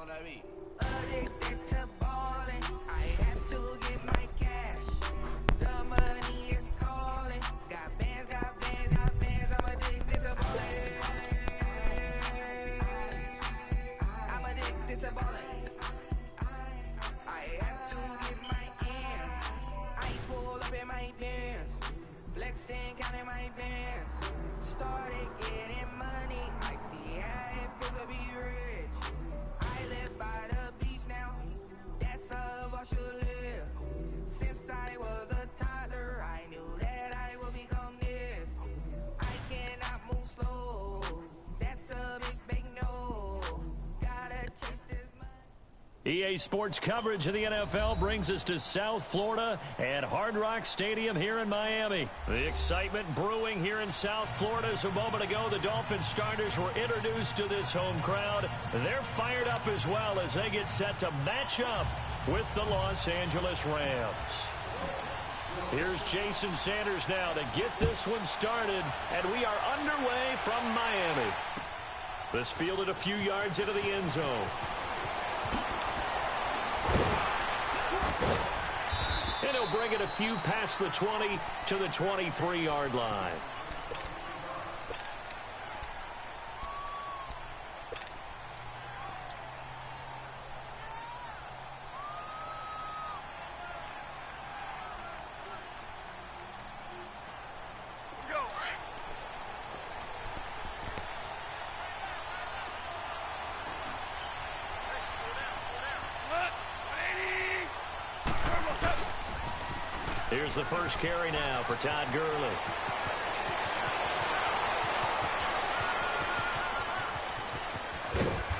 Addicted to balling, I have to get my cash. The money is calling. Got bands, got bands, got bands. I'm addicted to balling. I'm addicted to balling. I have to get my ends. I pull up in my bands, flexing, counting my bands. Started getting money. I see how it feels to be rich. I live by the beach now. That's how I should live. Since I was a toddler, I knew that I would become this. I cannot move slow. That's a big no. Gotta chase this money. EA Sports coverage of the NFL brings us to South Florida and Hard Rock Stadium here in Miami. The excitement brewing here in South Florida as a moment ago the Dolphins starters were introduced to this home crowd. They're fired up as well as they get set to match up with the Los Angeles Rams. Here's Jason Sanders now to get this one started, and we are underway from Miami. This fielded a few yards into the end zone. And he'll bring it a few past the 20 to the 23-yard line. Here's the first carry now for Todd Gurley.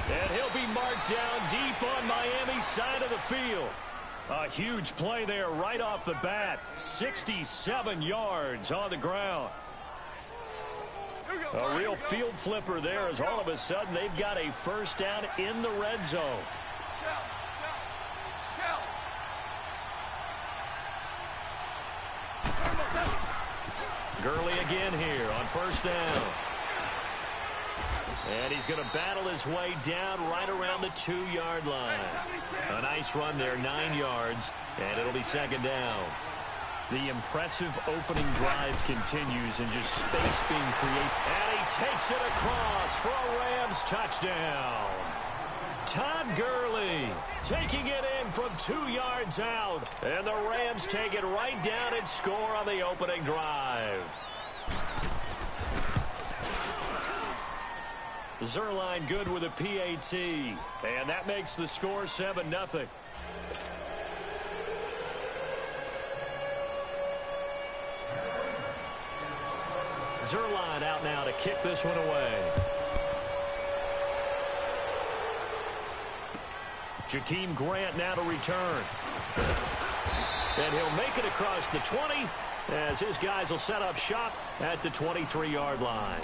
And he'll be marked down deep on Miami's side of the field. A huge play there right off the bat. 67 yards on the ground. A real field flipper there as all of a sudden they've got a first down in the red zone. Gurley again here on first down. And he's going to battle his way down right around the 2-yard line. A nice run there, 9 yards, and it'll be second down. The impressive opening drive continues and just space being created. And he takes it across for a Rams touchdown. Todd Gurley taking it in from 2 yards out. And the Rams take it right down and score on the opening drive. Zerline good with a PAT. And that makes the score 7-0. Zerline out now to kick this one away. Jakeem Grant now to return. And he'll make it across the 20 as his guys will set up shop at the 23-yard line.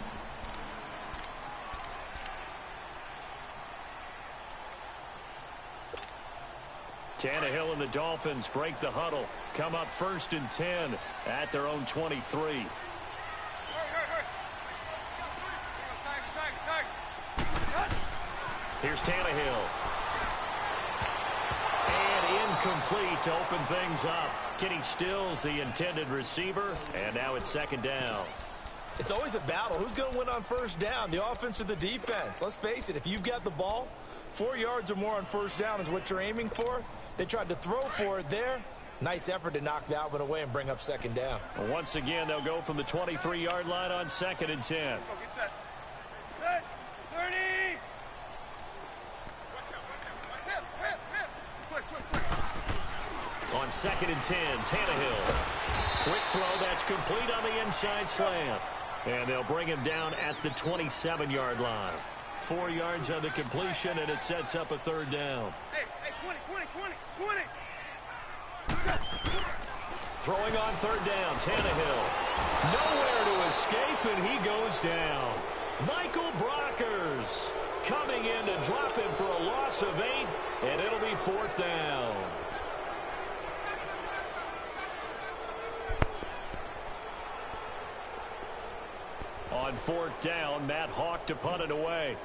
Tannehill and the Dolphins break the huddle. Come up 1st and 10 at their own 23. Here's Tannehill. And incomplete to open things up. Kenny Stills, the intended receiver, and now it's second down. It's always a battle. Who's going to win on first down, the offense or the defense? Let's face it, if you've got the ball, 4 yards or more on first down is what you're aiming for. They tried to throw for it there. Nice effort to knock that one away and bring up second down. Well, once again, they'll go from the 23-yard line on 2nd and 10. Let's go, get set. Set. 30. On 2nd and 10, Tannehill. Quick throw, that's complete on the inside slant. And they'll bring him down at the 27-yard line. 4 yards on the completion, and it sets up a third down. Hey, 20. Throwing on third down, Tannehill. Nowhere to escape, and he goes down. Michael Brockers coming in to drop him for a loss of 8, and it'll be 4th down. On 4th down, Matt Hawk to punt it away.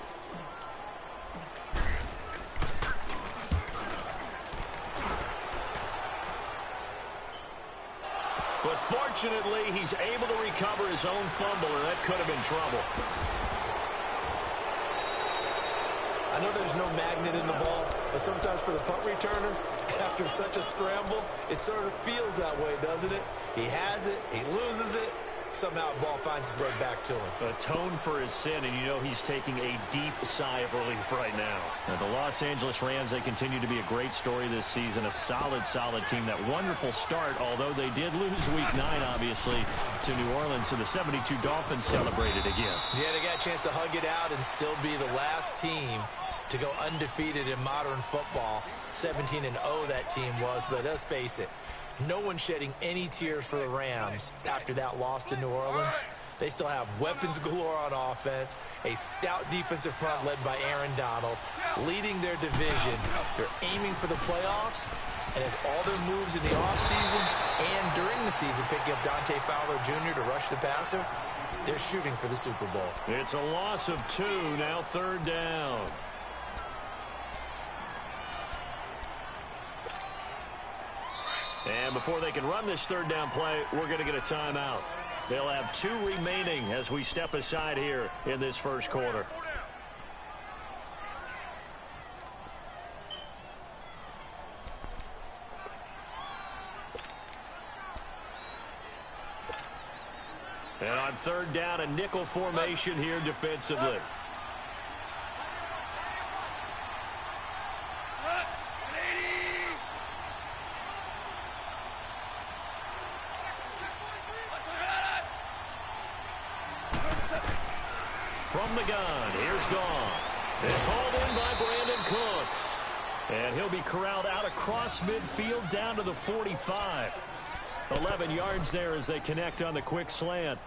Fortunately, he's able to recover his own fumble, and that could have been trouble. I know there's no magnet in the ball, but sometimes for the punt returner, after such a scramble, it sort of feels that way, doesn't it? He has it, he loses it, somehow the ball finds its way back to him. Atone for his sin, and you know he's taking a deep sigh of relief right now. Now, the Los Angeles Rams, they continue to be a great story this season. A solid team. That wonderful start, although they did lose Week 9, obviously, to New Orleans. So the 72 Dolphins celebrated again. Yeah, they got a chance to hug it out and still be the last team to go undefeated in modern football. 17-0 that team was, but let's face it, no one shedding any tears for the Rams after that loss to New Orleans. They still have weapons galore on offense, a stout defensive front led by Aaron Donald, leading their division. They're aiming for the playoffs, and as all their moves in the offseason and during the season, picking up Dante Fowler Jr. to rush the passer, they're shooting for the Super Bowl. It's a loss of 2, now 3rd down. And before they can run this 3rd down play, we're going to get a timeout. They'll have 2 remaining as we step aside here in this first quarter. And on 3rd down, a nickel formation here defensively. From the gun, here's Goff. It's hauled in by Brandon Cooks. And he'll be corralled out across midfield down to the 45. 11 yards there as they connect on the quick slant.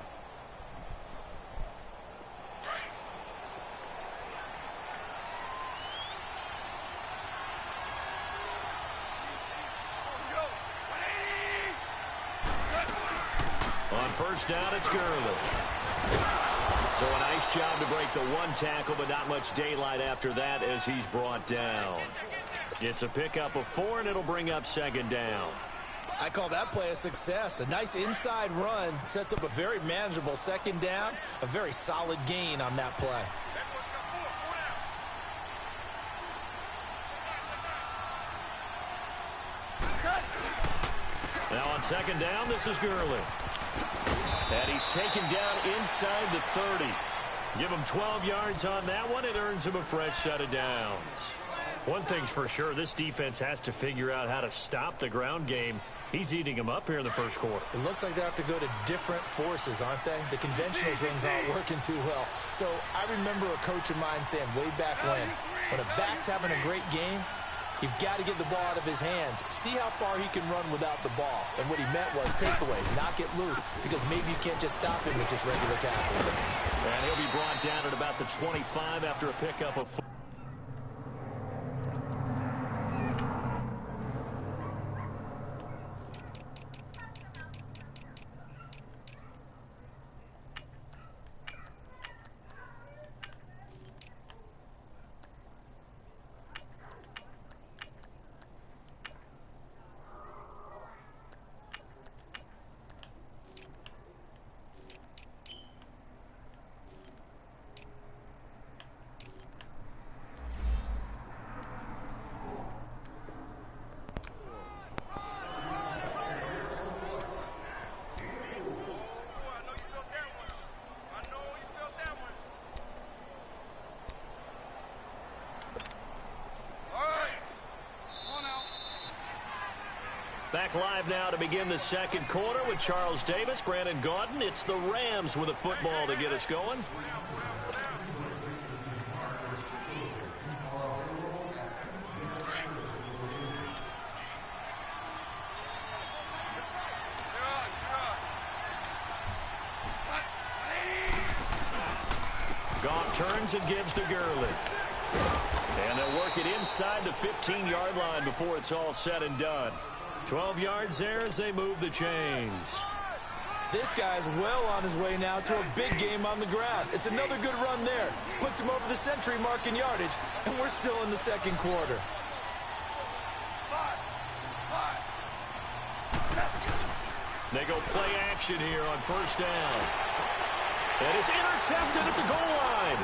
On 1st down, it's Gurley. So a nice job to break the 1 tackle, but not much daylight after that as he's brought down. It's a pickup of 4, and it'll bring up 2nd down. I call that play a success. A nice inside run sets up a very manageable 2nd down, a very solid gain on that play. Now on 2nd down, this is Gurley. And he's taken down inside the 30. Give him 12 yards on that one. It earns him a fresh set of downs. One thing's for sure, this defense has to figure out how to stop the ground game. He's eating them up here in the first quarter. It looks like they have to go to different forces, aren't they? The conventional things aren't working too well. So I remember a coach of mine saying way back when a back's having a great game, you've got to get the ball out of his hands. See how far he can run without the ball. And what he meant was takeaways, knock it loose, because maybe you can't just stop him with just regular tackling. And he'll be brought down at about the 25 after a pickup of 4. Back live now to begin the second quarter with Charles Davis, Brandon Gaudin. It's the Rams with a football to get us going. Goff turns and gives to Gurley. And they'll work it inside the 15-yard line before it's all said and done. 12 yards there as they move the chains. This guy's well on his way now to a big game on the ground. It's another good run there. Puts him over the century mark in yardage, and we're still in the second quarter. They go play action here on first down. And it's intercepted at the goal line.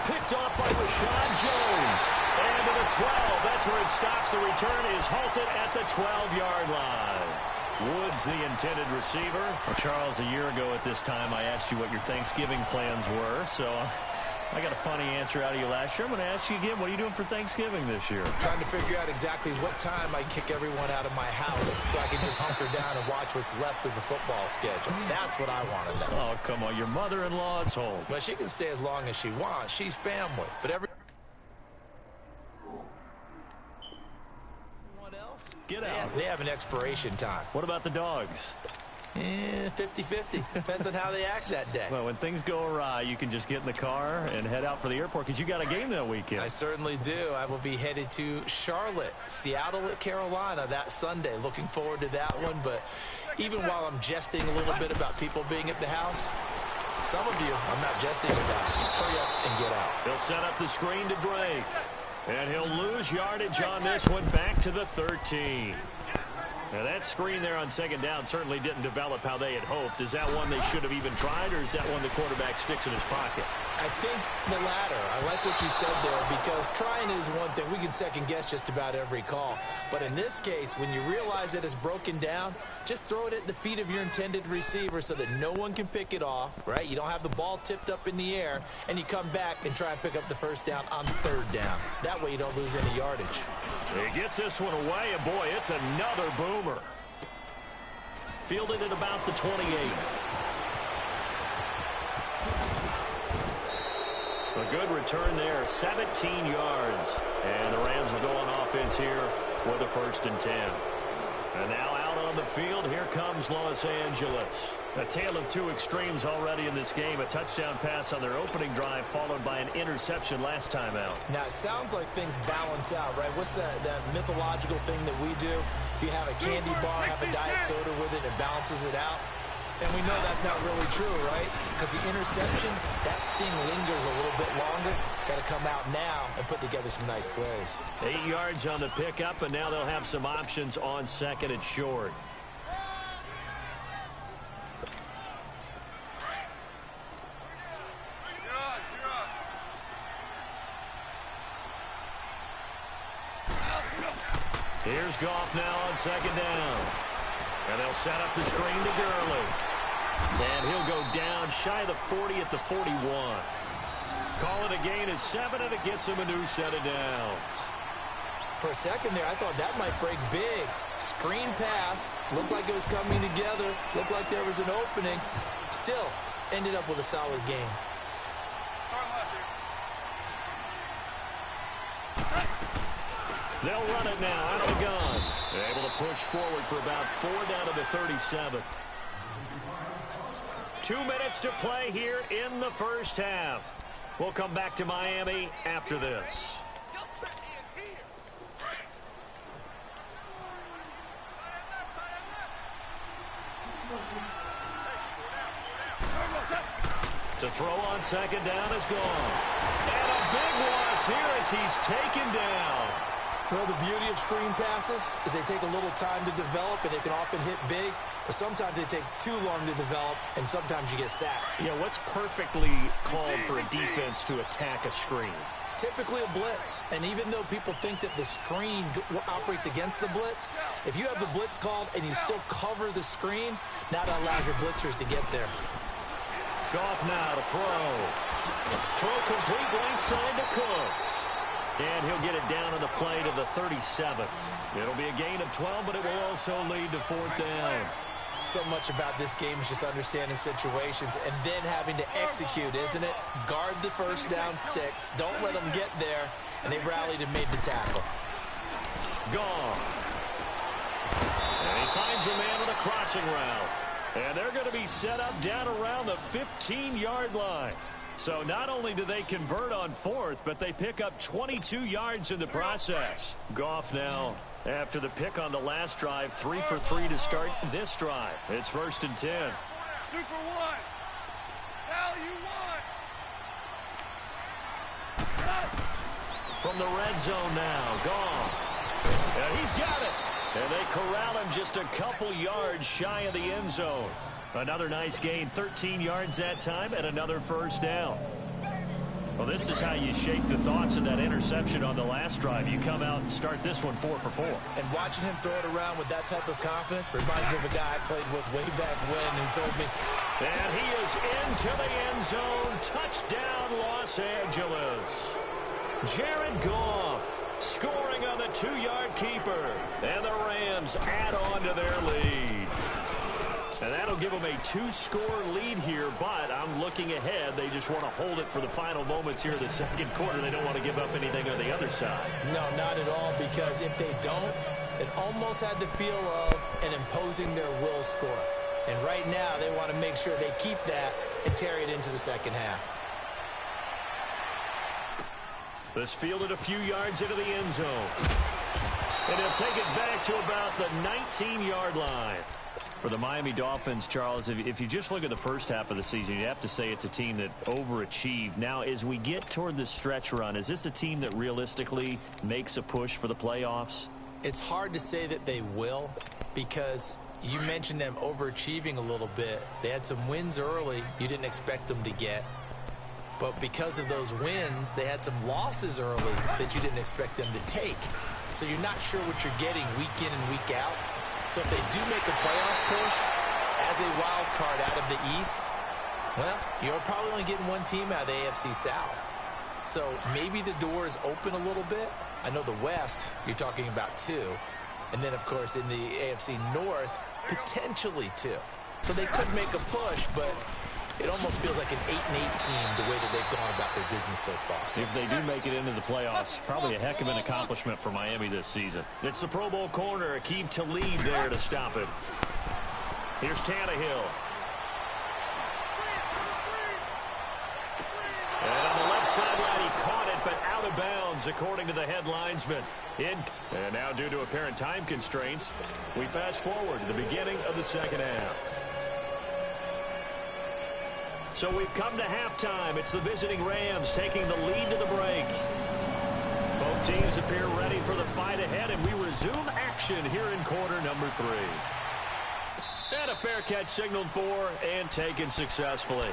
Picked off by Rashad Jones. And to the 12. That's where it stops. The return is halted at the 12-yard line. Woods, the intended receiver. Well, Charles, a year ago at this time, I asked you what your Thanksgiving plans were. So I got a funny answer out of you last year. I'm going to ask you again, what are you doing for Thanksgiving this year? Trying to figure out exactly what time I kick everyone out of my house so I can just hunker down and watch what's left of the football schedule. That's what I want to know. Oh, come on. Your mother-in-law's home. Well, she can stay as long as she wants. She's family. But everyone else, get out. They have an expiration time. What about the dogs? 50-50. Depends on how they act that day. Well, when things go awry, you can just get in the car and head out for the airport because you got a game that weekend. I certainly do. I will be headed to Charlotte, Seattle at Carolina that Sunday. Looking forward to that one. But even while I'm jesting a little bit about people being at the house, some of you I'm not jesting about. Hurry up and get out. He'll set up the screen to Drake. And he'll lose yardage on this one back to the 13. Now, that screen there on second down certainly didn't develop how they had hoped. Is that one they should have even tried, or is that one the quarterback sticks in his pocket? I think the latter. I like what you said there, because trying is one thing. We can second-guess just about every call. But in this case, when you realize that it's broken down, just throw it at the feet of your intended receiver so that no one can pick it off, right? You don't have the ball tipped up in the air, and you come back and try and pick up the first down on third down. That way you don't lose any yardage. He gets this one away, and boy, it's another boomer. Fielded at about the 28. A good return there, 17 yards. And the Rams will go on offense here with a 1st and 10. And now out on the field, here comes Los Angeles. A tale of two extremes already in this game. A touchdown pass on their opening drive, followed by an interception last time out. Now, it sounds like things balance out, right? What's that mythological thing that we do? If you have a candy bar, have a diet soda with it, it balances it out. And we know that's not really true, right? Because the interception, that sting lingers a little bit longer. Got to come out now and put together some nice plays. 8 yards on the pickup, and now they'll have some options on 2nd and short. Here's Goff now on 2nd down. And they'll set up the screen to Gurley. And he'll go down shy of the 40 at the 41. Call it a gain of 7, and it gets him a new set of downs. For a second there, I thought that might break big. Screen pass. Looked like it was coming together. Looked like there was an opening. Still, ended up with a solid game. They'll run it now out of the gun. Able to push forward for about 4 down to the 37. 2 minutes to play here in the first half. We'll come back to Miami after this. To throw on 2nd down is gone. And a big loss here as he's taken down. Well, the beauty of screen passes is they take a little time to develop, and they can often hit big, but sometimes they take too long to develop, and sometimes you get sacked. Yeah, what's perfectly called for a defense to attack a screen? Typically a blitz, and even though people think that the screen operates against the blitz, if you have the blitz called and you still cover the screen, now that allows your blitzers to get there. Goff now to throw. Throw complete right side to Cooks. And he'll get it down on the play to the 37. It'll be a gain of 12, but it will also lead to 4th down. So much about this game is just understanding situations and then having to execute, isn't it? Guard the first down sticks. Don't let them get there. And they rallied and made the tackle. Goff. And he finds a man on a crossing route. And they're going to be set up down around the 15-yard line. So not only do they convert on 4th, but they pick up 22 yards in the process. Goff now, after the pick on the last drive, 3 for 3 to start this drive. It's 1st and 10. Super one. Value one. From the red zone now, Goff. And he's got it. And they corral him just a couple yards shy of the end zone. Another nice gain, 13 yards that time, and another first down. Well, this is how you shake the thoughts of that interception on the last drive. You come out and start this one 4 for 4. And watching him throw it around with that type of confidence reminds me of a guy I played with way back when who told me. And he is into the end zone. Touchdown, Los Angeles. Jared Goff scoring on the 2-yard keeper. And the Rams add on to their lead. And that'll give them a 2-score lead here, but I'm looking ahead. They just want to hold it for the final moments here in the second quarter. They don't want to give up anything on the other side. No, not at all, because if they don't, it almost had the feel of an imposing their will score. And right now, they want to make sure they keep that and carry it into the second half. This fielded a few yards into the end zone. And he'll take it back to about the 19-yard line. For the Miami Dolphins, Charles, if you just look at the first half of the season, you have to say it's a team that overachieved. Now, as we get toward the stretch run, is this a team that realistically makes a push for the playoffs? It's hard to say that they will, because you mentioned them overachieving a little bit. They had some wins early you didn't expect them to get. But because of those wins, they had some losses early that you didn't expect them to take. So you're not sure what you're getting week in and week out. So if they do make a playoff push as a wild card out of the East, well, you're probably only getting one team out of the AFC South. So maybe the door is open a little bit. I know the West, you're talking about 2. And then, of course, in the AFC North, potentially 2. So they could make a push, but it almost feels like an 8-8 team the way that they've gone about their business so far. If they do make it into the playoffs, probably a heck of an accomplishment for Miami this season. It's the Pro Bowl corner, Akeem Talib there to stop him. Here's Tannehill. And on the left sideline, he caught it, but out of bounds, according to the head linesman. And now, due to apparent time constraints, we fast forward to the beginning of the second half. So we've come to halftime. It's the visiting Rams taking the lead to the break. Both teams appear ready for the fight ahead, and we resume action here in quarter number 3. And a fair catch signaled for and taken successfully.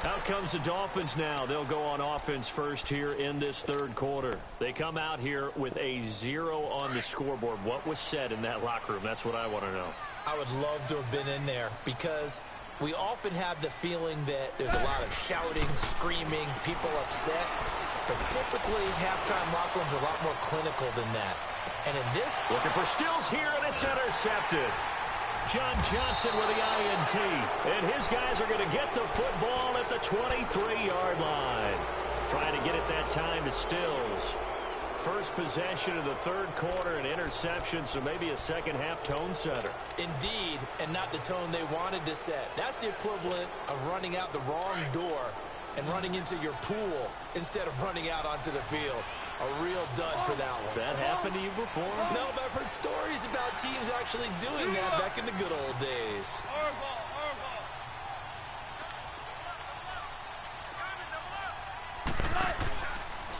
Out comes the Dolphins now. They'll go on offense first here in this third quarter. They come out here with a 0 on the scoreboard. What was said in that locker room? That's what I want to know. I would love to have been in there, because we often have the feeling that there's a lot of shouting, screaming, people upset. But typically, halftime locker rooms are a lot more clinical than that. And in this, looking for Stills here, and it's intercepted. John Johnson with the INT. And his guys are going to get the football at the 23-yard line. Trying to get it that time to Stills. First possession of the third quarter, an interception, so maybe a second-half tone setter. Indeed, and not the tone they wanted to set. That's the equivalent of running out the wrong door and running into your pool instead of running out onto the field. A real dud for that one. Has that happened to you before? No, but I've heard stories about teams actually doing that back in the good old days.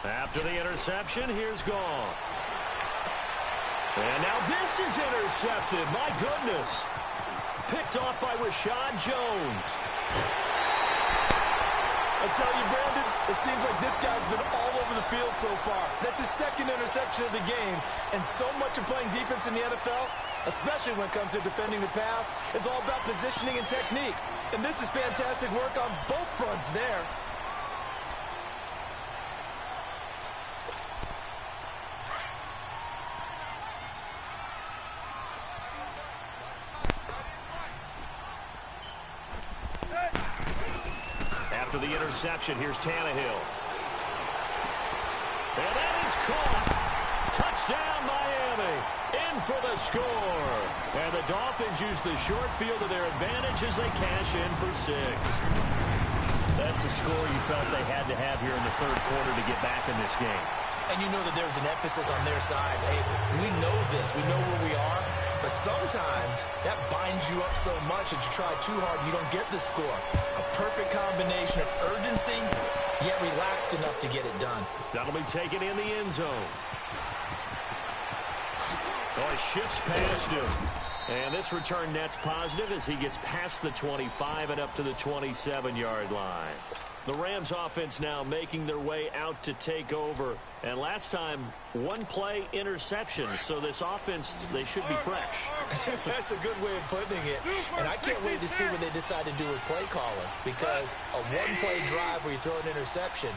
After the interception, here's Goff. And now this is intercepted. My goodness. Picked off by Rashad Jones. I tell you, Brandon, it seems like this guy's been all over the field so far. That's his second interception of the game. And so much of playing defense in the NFL, especially when it comes to defending the pass, is all about positioning and technique. And this is fantastic work on both fronts there. After the interception, here's Tannehill. And that is caught. Touchdown, Miami. In for the score. And the Dolphins use the short field to their advantage as they cash in for 6. That's a score you felt they had to have here in the third quarter to get back in this game. And you know that there's an emphasis on their side. Hey, we know this. We know where we are. But sometimes that binds you up so much that you try too hard, you don't get the score. A perfect combination of urgency, yet relaxed enough to get it done. That'll be taken in the end zone. Oh, he shifts past him. And this return net's positive as he gets past the 25 and up to the 27-yard line. The Rams offense now making their way out to take over. And last time, one-play interception. So this offense, they should be fresh. That's a good way of putting it. And I can't wait to see what they decide to do with play calling. Because a one-play drive where you throw an interception,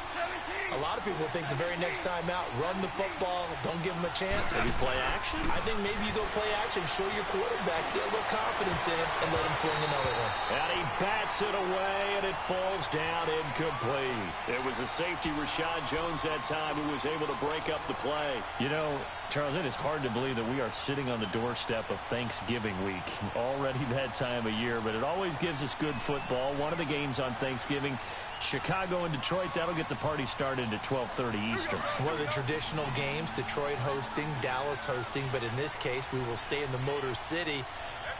a lot of people think the very next time out, run the football, don't give them a chance. Maybe play action? I think maybe you go play action, show your quarterback, get a little confidence in him, and let him fling another one. And he bats it away, and it falls down incomplete. It was a safety, Rashad Jones, that time, who was able to break up the play. You know, Charles, it is hard to believe that we are sitting on the doorstep of Thanksgiving week. Already that time of year, but it always gives us good football. One of the games on Thanksgiving, Chicago and Detroit, that'll get the party started at 12:30 Eastern. One of the traditional games, Detroit hosting, Dallas hosting, but in this case, we will stay in the Motor City.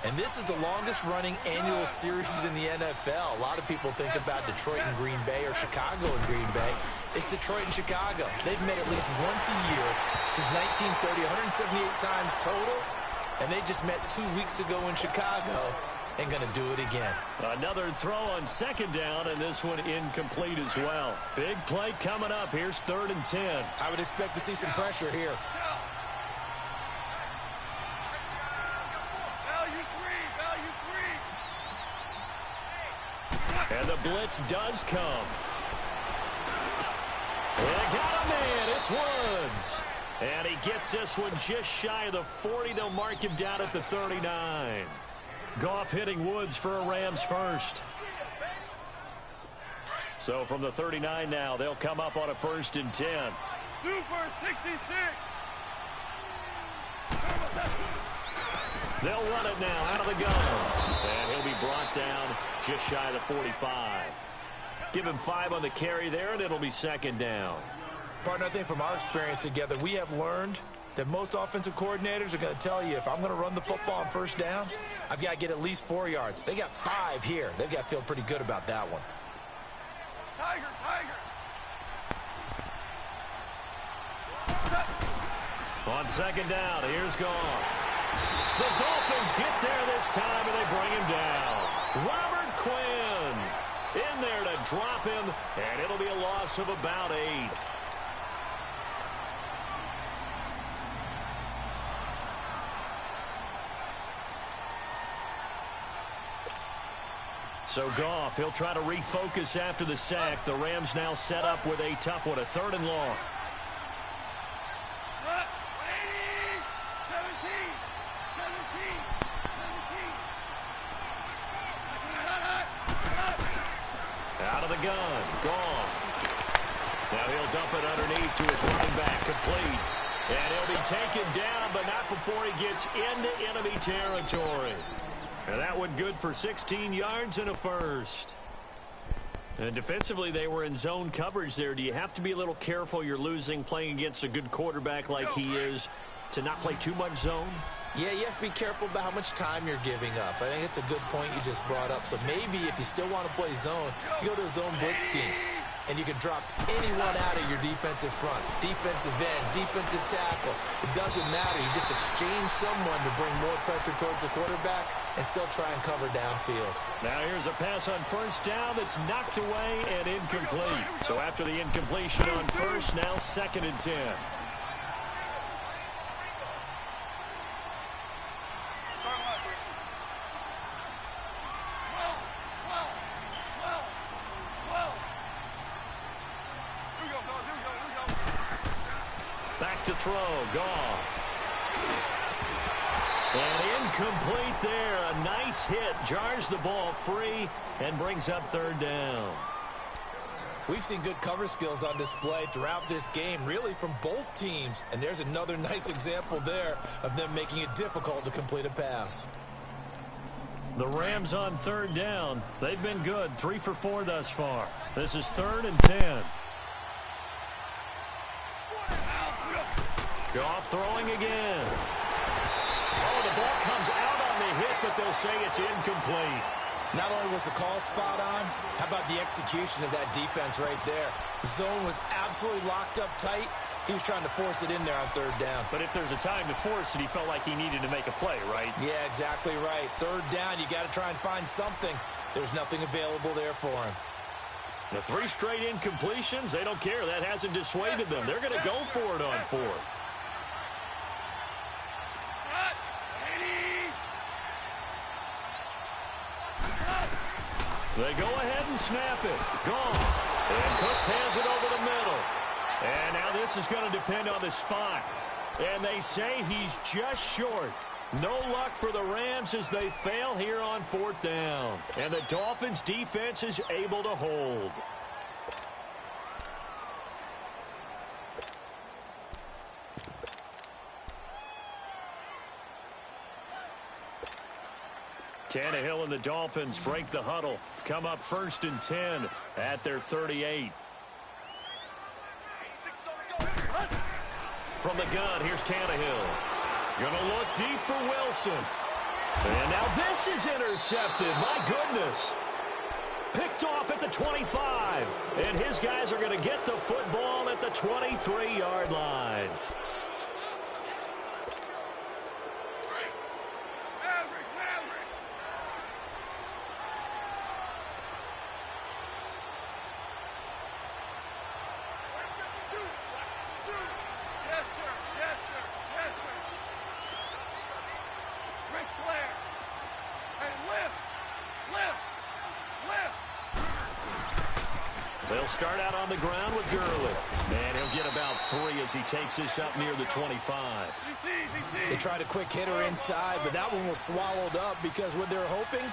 And this is the longest-running annual series in the NFL. A lot of people think about Detroit and Green Bay or Chicago and Green Bay. It's Detroit and Chicago. They've met at least once a year since 1930, 178 times total, and they just met 2 weeks ago in Chicago and going to do it again. Another throw on second down, and this one incomplete as well. Big play coming up. Here's 3rd and 10. I would expect to see some pressure here. And the blitz does come. They got a man. It's Woods. And he gets this one just shy of the 40. They'll mark him down at the 39. Goff hitting Woods for a Rams first. So from the 39 now, they'll come up on a 1st and 10. Super 66. They'll run it now out of the gun. And he'll be brought down just shy of the 45. Give him 5 on the carry there, and it'll be 2nd down. Partner, I think from our experience together, we have learned that most offensive coordinators are going to tell you, if I'm going to run the football on 1st down, I've got to get at least 4 yards. They got 5 here. They've got to feel pretty good about that one. Tiger. On 2nd down, here's Goff. The Dolphins get there this time, and they bring him down. Robert Quinn in there to drop him, and it'll be a loss of about 8. So Goff, he'll try to refocus after the sack. The Rams now set up with a tough one, a 3rd and long. Out of the gun, Goff. Now he'll dump it underneath to his running back, complete. And he'll be taken down, but not before he gets into enemy territory. And that one good for 16 yards and a 1st. And defensively, they were in zone coverage there. Do you have to be a little careful you're losing playing against a good quarterback like he is to not play too much zone? Yeah, you have to be careful about how much time you're giving up. I think it's a good point you just brought up. So maybe if you still want to play zone, you go to a zone blitz scheme. And you can drop anyone out of your defensive front. Defensive end, defensive tackle. It doesn't matter. You just exchange someone to bring more pressure towards the quarterback and still try and cover downfield. Now here's a pass on 1st down that's knocked away and incomplete. So after the incompletion on 1st, now 2nd and 10. To throw, Goff. And incomplete there. A nice hit. Jars the ball free and brings up 3rd down. We've seen good cover skills on display throughout this game, really from both teams. And there's another nice example there of them making it difficult to complete a pass. The Rams on 3rd down. They've been good. 3 for 4 thus far. This is 3rd and 10. Goff throwing again. Oh, the ball comes out on the hit, but they'll say it's incomplete. Not only was the call spot on, how about the execution of that defense right there? The zone was absolutely locked up tight, He was trying to force it in there on third down. But if there's a time to force it, he felt like he needed to make a play, right? Yeah, exactly right. Third down, you got to try and find something. There's nothing available there for him. The 3 straight incompletions, they don't care. That hasn't dissuaded them. They're going to go for it on 4th. They go ahead and snap it. Gone. And Cooks has it over the middle. And now this is going to depend on the spot. And they say he's just short. No luck for the Rams as they fail here on 4th down. And the Dolphins' defense is able to hold. Tannehill and the Dolphins break the huddle. Come up 1st and 10 at their 38. From the gun, here's Tannehill. Gonna look deep for Wilson. And now this is intercepted. My goodness. Picked off at the 25. And his guys are going to get the football at the 23-yard line. They'll start out on the ground with Gurley. And he'll get about 3 as he takes this up near the 25. They tried a quick hitter inside, but that one was swallowed up because what they're hoping,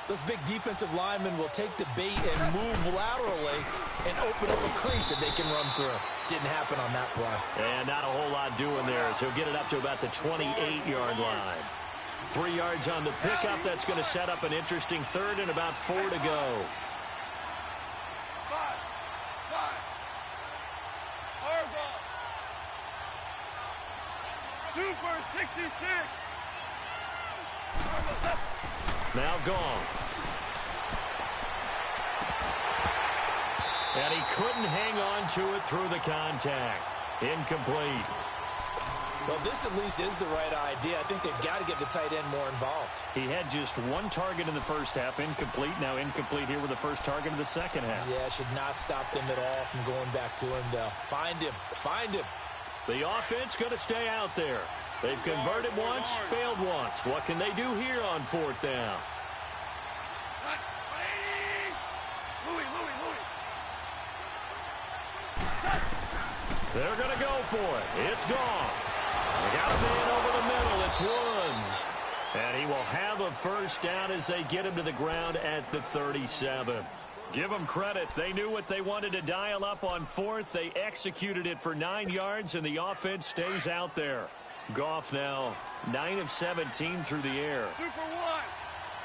those big defensive linemen will take the bait and move laterally and open up a crease that they can run through. Didn't happen on that play. And not a whole lot doing there as he'll get it up to about the 28-yard line. 3 yards on the pickup. That's going to set up an interesting 3rd and about 4 to go. Super 66. Now gone. And he couldn't hang on to it through the contact. Incomplete. Well, this at least is the right idea. I think they've got to get the tight end more involved. He had just 1 target in the first half. Incomplete. Now incomplete here with the first target of the second half. Yeah, should not stop them at all from going back to him, though. Find him. Find him. The offense going to stay out there. They've converted once, failed once. What can they do here on 4th down? They're going to go for it. It's gone. They got a man over the middle. It's Woods. And he will have a first down as they get him to the ground at the 37. Give them credit. They knew what they wanted to dial up on 4th. They executed it for 9 yards, and the offense stays out there. Goff now 9 of 17 through the air. Super 1,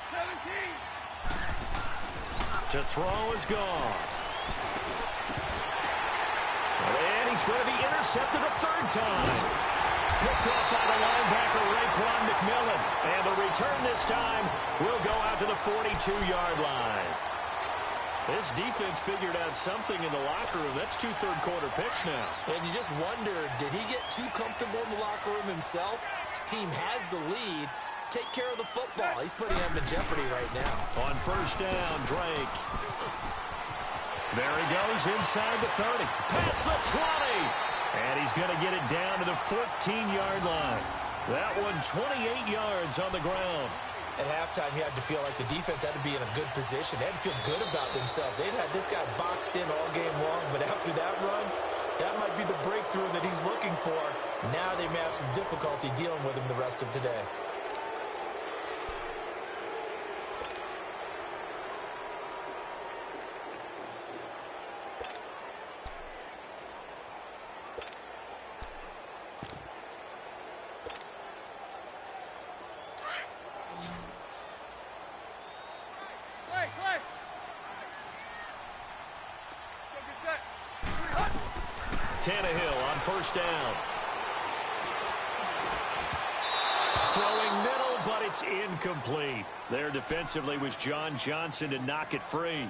17. To throw is gone. And he's going to be intercepted a 3rd time. Picked off by the linebacker, Raekwon McMillan. And the return this time will go out to the 42-yard line. This defense figured out something in the locker room. That's 2 third-quarter picks now. And you just wonder, did he get too comfortable in the locker room himself? His team has the lead. Take care of the football. He's putting them in jeopardy right now. On 1st down, Drake. There he goes inside the 30. Past the 20. And he's going to get it down to the 14-yard line. That one 28 yards on the ground. At halftime, you had to feel like the defense had to be in a good position. They had to feel good about themselves. They'd had this guy boxed in all game long, but after that run, that might be the breakthrough that he's looking for. Now they may have some difficulty dealing with him the rest of today. Tannehill on 1st down. Throwing middle, but it's incomplete. There defensively was John Johnson to knock it free.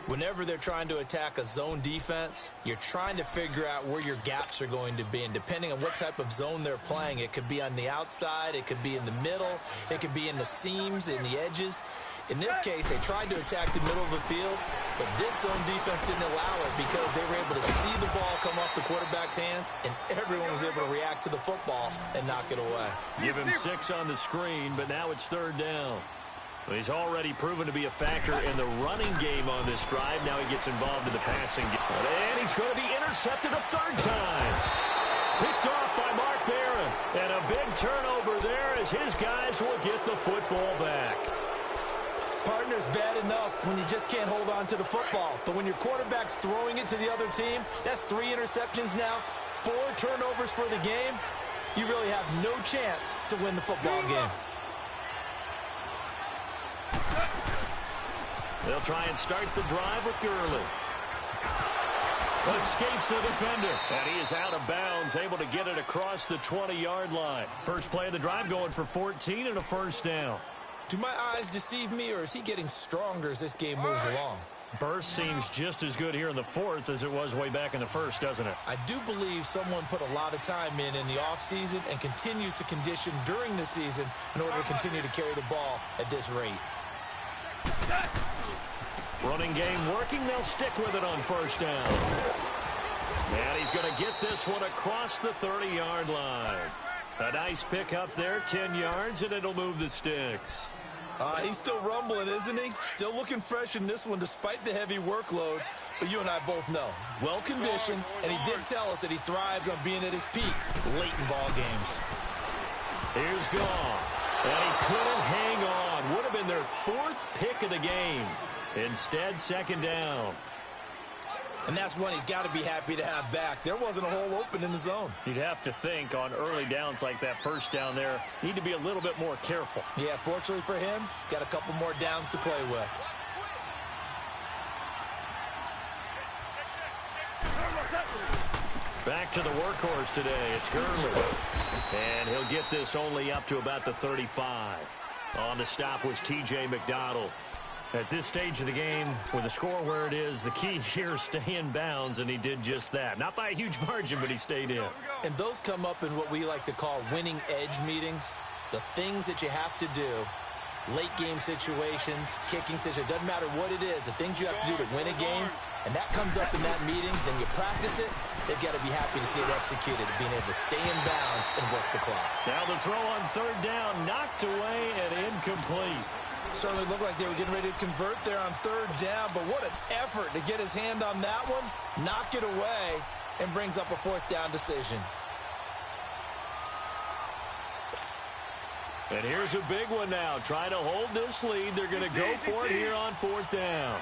Whenever they're trying to attack a zone defense, you're trying to figure out where your gaps are going to be. And depending on what type of zone they're playing, it could be on the outside, it could be in the middle, it could be in the seams, in the edges. In this case, they tried to attack the middle of the field, but this zone defense didn't allow it because they were able to see the ball come off the quarterback's hands, and everyone was able to react to the football and knock it away. Give him 6 on the screen, but now it's 3rd down. He's already proven to be a factor in the running game on this drive. Now he gets involved in the passing game. And he's going to be intercepted a 3rd time. Picked off by Mark Barron. And a big turnover there as his guys will get the football back. Partner's bad enough when you just can't hold on to the football. But when your quarterback's throwing it to the other team, that's 3 interceptions now, 4 turnovers for the game. You really have no chance to win the football game. They'll try and start the drive with Gurley. Escapes the defender. And he is out of bounds, able to get it across the 20-yard line. First play of the drive going for 14 and a 1st down. Do my eyes deceive me, or is he getting stronger as this game moves along? Burst seems just as good here in the 4th as it was way back in the 1st, doesn't it? I do believe someone put a lot of time in the offseason and continues to condition during the season in order to continue to carry the ball at this rate. Running game working. They'll stick with it on 1st down. And he's going to get this one across the 30-yard line. A nice pick up there, 10 yards, and it'll move the sticks. He's still rumbling, isn't he? Still looking fresh in this one despite the heavy workload. But you and I both know, well-conditioned, and he did tell us that he thrives on being at his peak late in ball games. Here's Goff. And he couldn't hang on. Would have been their 4th pick of the game. Instead, 2nd down. And that's one he's got to be happy to have back. There wasn't a hole open in the zone. You'd have to think on early downs like that 1st down there, need to be a little bit more careful. Yeah, fortunately for him, got a couple more downs to play with. Back to the workhorse today. It's Gurley. And he'll get this only up to about the 35. On the stop was T.J. McDonald. At this stage of the game, with the score where it is, the key here is stay in bounds, and he did just that. Not by a huge margin, but he stayed in. And those come up in what we like to call winning edge meetings. The things that you have to do, late game situations, kicking situations, doesn't matter what it is, the things you have to do to win a game, and that comes up in that meeting, then you practice it, they've got to be happy to see it executed, being able to stay in bounds and work the clock. Now the throw on 3rd down, knocked away and incomplete. Certainly looked like they were getting ready to convert there on 3rd down, but what an effort to get his hand on that one, knock it away, and brings up a 4th down decision. And here's a big one now. Trying to hold this lead. They're going to go for it here on 4th down.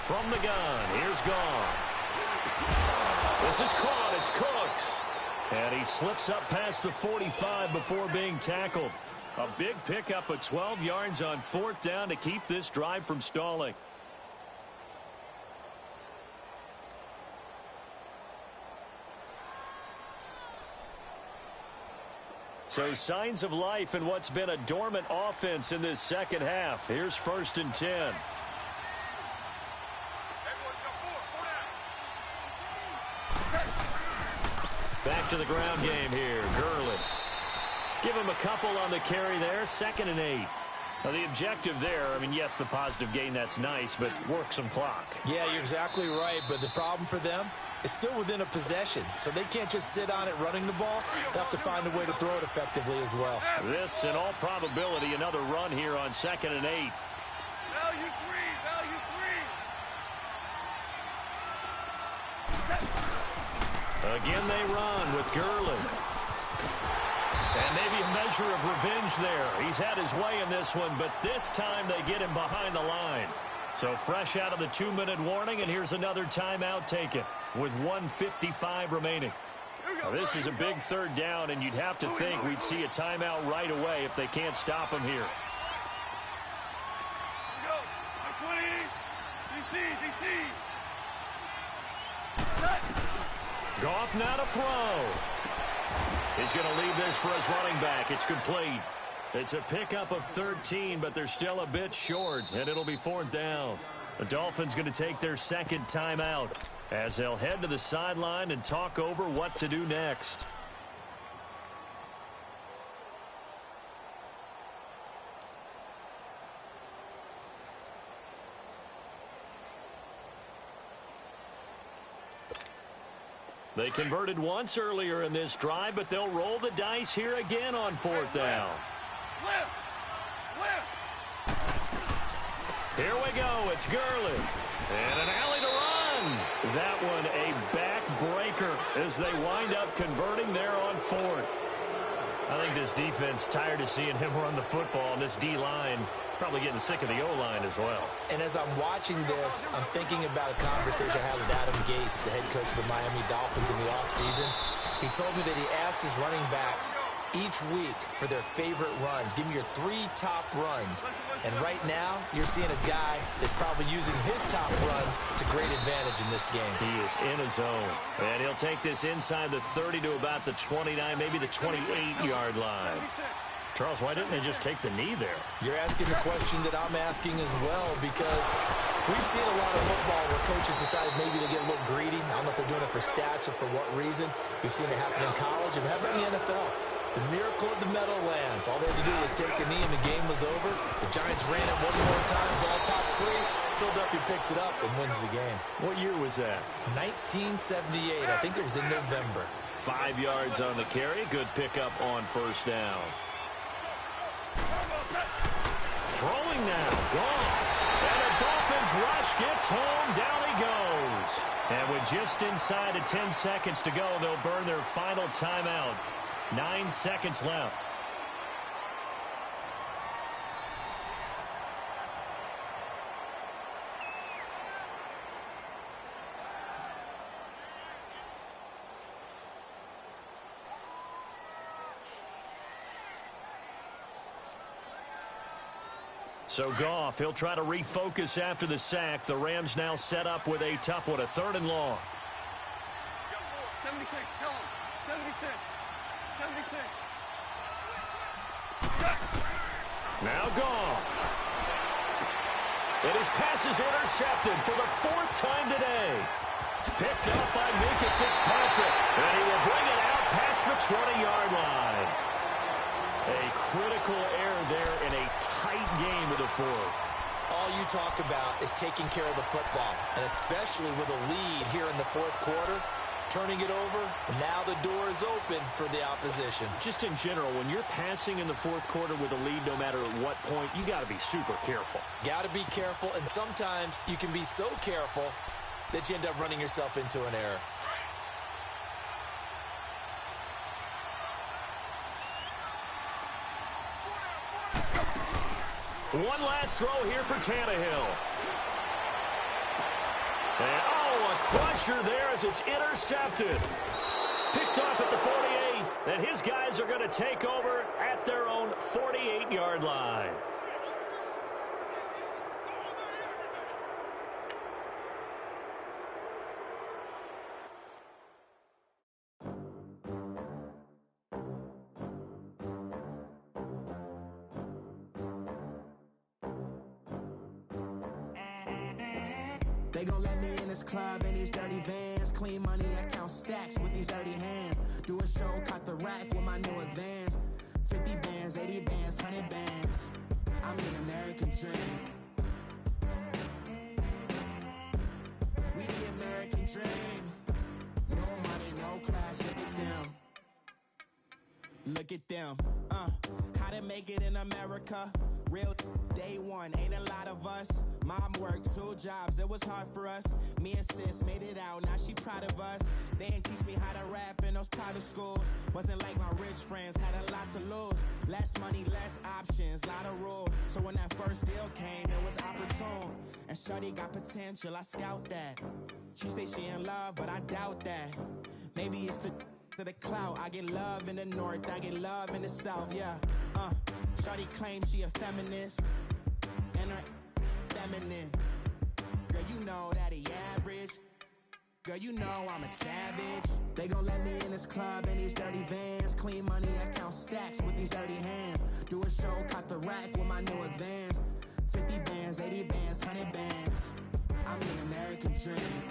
From the gun, here's Goff. This is caught. It's Cooks. And he slips up past the 45 before being tackled. A big pickup of 12 yards on 4th down to keep this drive from stalling. So signs of life in what's been a dormant offense in this 2nd half. Here's 1st and 10. Back to the ground game here. Gurley. Give him a couple on the carry there. 2nd and 8. Now the objective there, I mean, yes, the positive gain, that's nice, but work some clock. Yeah, you're exactly right, but the problem for them is still within a possession, so they can't just sit on it running the ball. They have to find a way to throw it effectively as well. This, in all probability, another run here on 2nd and 8. Value 3, value 3. Again, they run with Gurley. And maybe a measure of revenge there. He's had his way in this one, but this time they get him behind the line. So fresh out of the 2-minute warning, and here's another timeout taken with 1:55 remaining. Now, this is a big 3rd down, and you'd have to think we'd see a timeout right away if they can't stop him here. Go. 20. DC. Goff now to throw. He's going to leave this for his running back. It's complete. It's a pickup of 13, but they're still a bit short, and it'll be 4th down. The Dolphins going to take their second timeout as they'll head to the sideline and talk over what to do next. They converted once earlier in this drive, but they'll roll the dice here again on 4th down. Here we go. It's Gurley. And an alley to run. That one a backbreaker as they wind up converting there on 4th. I think this defense tired of seeing him run the football, and this D-line probably getting sick of the O-line as well. And as I'm watching this, I'm thinking about a conversation I had with Adam Gase, the head coach of the Miami Dolphins in the offseason. He told me that he asked his running backs each week for their favorite runs. Give me your 3 top runs. And right now, you're seeing a guy that's probably using his top runs to great advantage in this game. He is in a zone. And he'll take this inside the 30 to about the 29, maybe the 28-yard line. Charles, why didn't they just take the knee there? You're asking the question that I'm asking as well, because we've seen a lot of football where coaches decided maybe to get a little greedy. I don't know if they're doing it for stats or for what reason. We've seen it happen in college, and how about in the NFL? The miracle of the Meadowlands. All they had to do was take a knee, and the game was over. The Giants ran it one more time, ball popped free. Philadelphia picks it up and wins the game. What year was that? 1978. I think it was in November. 5 yards on the carry. Good pickup on 1st down. Throwing now, gone. And the Dolphins rush gets home, down he goes. And with just inside of 10 seconds to go, they'll burn their final timeout. 9 seconds left. So Goff, he'll try to refocus after the sack. The Rams now set up with a tough one, a 3rd and long. 76, tell him. 76. 76. Now Goff. And his pass is intercepted for the 4th time today. Picked up by Minka Fitzpatrick. And he will bring it out past the 20-yard line. A critical error there in a tight game of the 4th. All you talk about is taking care of the football, and especially with a lead here in the 4th quarter, turning it over, and now the door is open for the opposition. Just in general, when you're passing in the 4th quarter with a lead, no matter at what point, you got to be super careful. Got to be careful, and sometimes you can be so careful that you end up running yourself into an error. One last throw here for Tannehill. And, a crusher there as it's intercepted. Picked off at the 48, and his guys are going to take over at their own 48-yard line. They gon' let me in this club in these dirty vans. Clean money, I count stacks with these dirty hands. Do a show, cut the rack with my new advance. 50 bands, 80 bands, 100 bands. I'm the American dream. We the American dream. No money, no class, look at them. Look at them, how to make it in America. Real day one, ain't a lot of us. Mom worked 2 jobs, it was hard for us. Me and sis made it out, now she proud of us. They didn't teach me how to rap in those private schools. Wasn't like my rich friends, had a lot to lose. Less money, less options, lot of rules. So when that first deal came, it was opportune. And shorty got potential, I scout that. She say she in love, but I doubt that. Maybe it's the to the clout. I get love in the north, I get love in the south, yeah. Shorty claims she a feminist, and her feminine. Girl, you know that he average. Girl, you know I'm a savage. They gon' let me in this club in these dirty vans. Clean money, I count stacks with these dirty hands. Do a show, cop the rack with my new advance. 50 bands, 80 bands, 100 bands. I'm the American dream.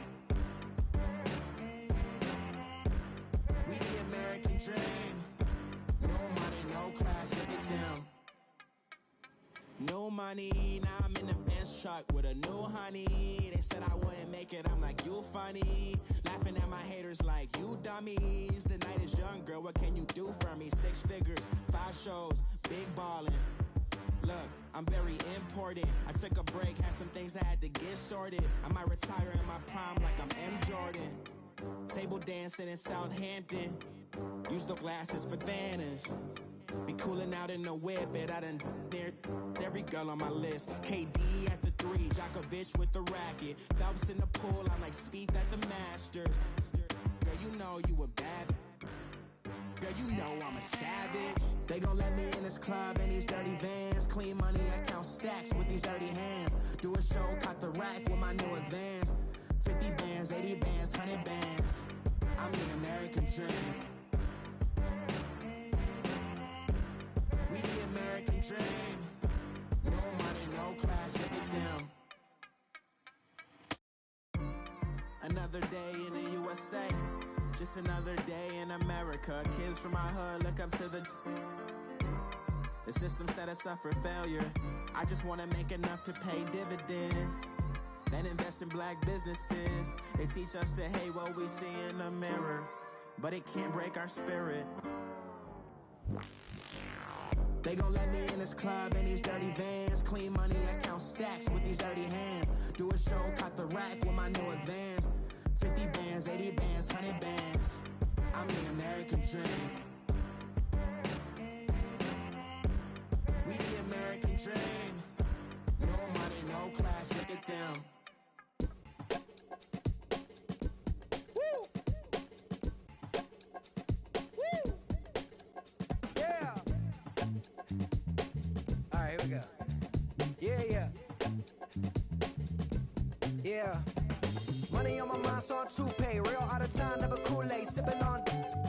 We the American dream. No money, no class, look at them. No money, now I'm in the Benz truck with a new honey. They said I wouldn't make it, I'm like, you funny. Laughing at my haters like, you dummies. The night is young, girl, what can you do for me? 6 figures, 5 shows, big ballin'. Look, I'm very important. I took a break, had some things I had to get sorted. I might retire in my prime like I'm M. Jordan. Table dancing in Southampton. Use the glasses for Vanish. Be cooling out in the whip, but I done near every girl on my list. KD at the 3, Djokovic with the racket. Phelps in the pool, I'm like Spieth at the Masters. Girl, you know you a bad. Girl, you know I'm a savage. They gon' let me in this club in these dirty vans. Clean money, I count stacks with these dirty hands. Do a show, cop the rack with my new advance. 50 bands, 80 bands, 100 bands. I'm the American dream. We the American dream. No money, no class, look at them. Another day in the USA. Just another day in America. Kids from my hood look up to the system set us up for failure. I just wanna make enough to pay dividends. Then invest in black businesses. They teach us to hate what we see in the mirror, but it can't break our spirit. They gon' let me in this club in these dirty vans. Clean money, I count stacks with these dirty hands. Do a show, cop the rack with my new advance. 50 bands, 80 bands, 100 bands. I'm the American dream. We the American dream. No money, no class, look at them. Woo! Woo! Yeah! Alright, here we go. Yeah. Yeah. Money on my mind, so I'm toupee. Real out of time, never Kool-Aid. Sipping on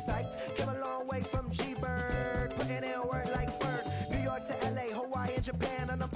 sight. Came a long way from G-Bird. Putting in work like Ferg. New York to LA, Hawaii and Japan. On the